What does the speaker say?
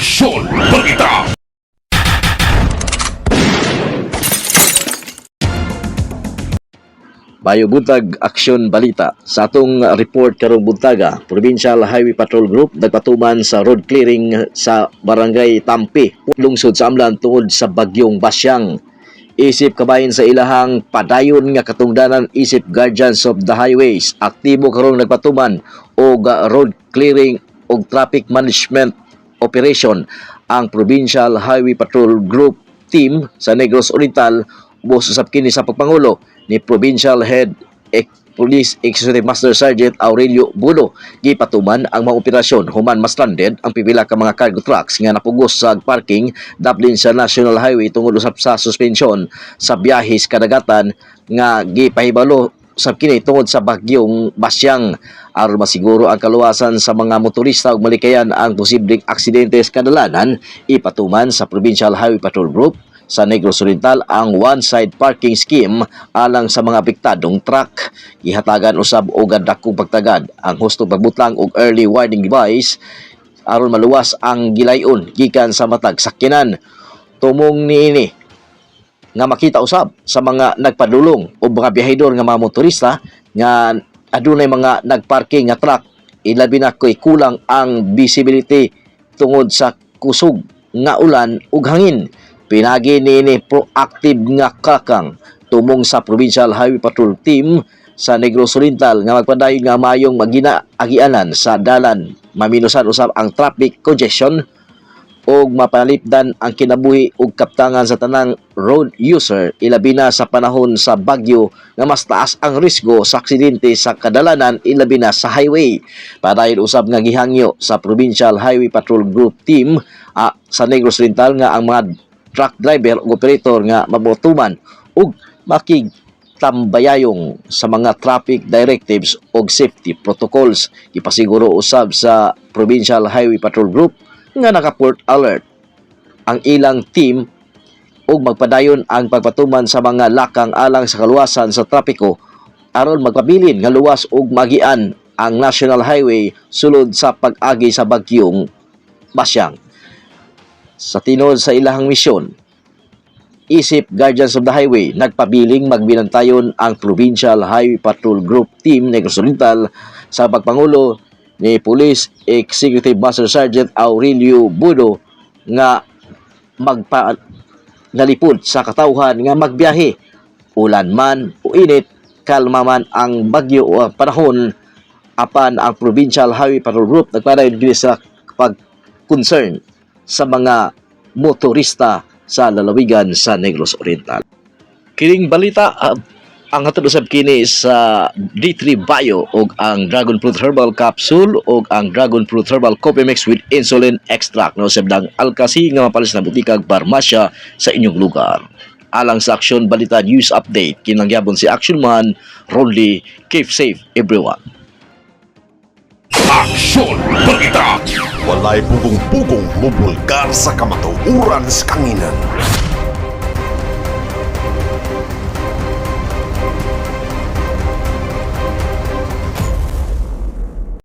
Aksyon Balita! Bayo buntag aksyon balita. Sa atong report karong buntaga, Provincial Highway Patrol Group nagpatuman sa road clearing sa Barangay Tampi, lungsod sa Amlan tungod sa bagyong Basyang. Isip kabayin sa ilahang padayon nga katungdanan isip Guardians of the Highways, aktibo karong nagpatuman og road clearing og traffic management operation ang Provincial Highway Patrol Group team sa Negros Oriental. Ubos usab kini sa pagpangulo ni Provincial Head Police Executive Master Sergeant Aurelio Bulo. Gipatuman ang mga operasyon human mastranded ang pipila ka mga cargo trucks nga napugos sa parking daplin sa National Highway tungod usab sa suspensyon sa biyahis kadagatan nga gipahibalo usab kini tungod sa bagyong Basyang. Aron masiguro ang kaluwasan sa mga motorista ug malikayan ang posibleng aksidente sa kadalanan, ipatuman sa Provincial Highway Patrol Group sa Negros Oriental ang one-side parking scheme alang sa mga apektadong truck. Gihatagan usab og dakong pagtagad ang hustong pagbutlang og early warning device aron maluwas ang gilayon gikan sa matag sakyanan. Tumong niini nga makita usab sa mga nagpadulong o mga biyahedor nga mga motorista nga adunay mga nagparking nga truck, ilabi na ko'y kulang ang visibility tungod sa kusog nga ulan ug hangin. Pinagi niini proactive nga kakang tumong sa Provincial Highway Patrol Team sa Negros Oriental nga magpadayon nga mayong magina-agianan sa dalan, maminusan usab ang traffic congestion ug mapalipdan ang kinabuhi ug kaptangan sa tanang road user, ilabi na sa panahon sa bagyo nga mas taas ang risgo sa aksidente sa kadalanan ilabi na sa highway. Padayon usab nga gihangyo sa Provincial Highway Patrol Group Team sa Negros Oriental nga ang mga truck driver ug operator nga mabutuman ug makigtambayayong sa mga traffic directives ug safety protocols. Ipasiguro usab sa Provincial Highway Patrol Group nga naka-port alert ang ilang team ug magpadayon ang pagpatuman sa mga lakang alang sa kaluwasan sa trapiko aron magpabilin nga luwas ug magian ang National Highway sulod sa pag-agi sa bagyong Basyang. Sa tinod sa ilahang misyon, isip Guardians of the Highway, nagpabiling magbinantayon ang Provincial Highway Patrol Group Team Negros Oriental sa pagpangulo ni Police Executive Master Sergeant Aurelio Bulo nga nalipod sa katawhan nga magbiyahe ulan man o init, kalma man ang bagyo o panahon. Apan ang Provincial Highway Patrol Group nagpadayon gini sa pag-concern sa mga motorista sa lalawigan sa Negros Oriental. Kining balita ang hatod usab kini sa D3 Bio og ang Dragon Fruit Herbal Capsule og ang Dragon Fruit Herbal Coffee Mix with Insulin Extract na usab dang alkasi nga mapalis na butikag parmasya sa inyong lugar. Alang sa Aksyon Balita News Update, kinangyabon si Action Man Ronly. Keep safe everyone. Aksyon Balita! Walay pugong-pugong mubulgar sa kamatuuran sa kanginan.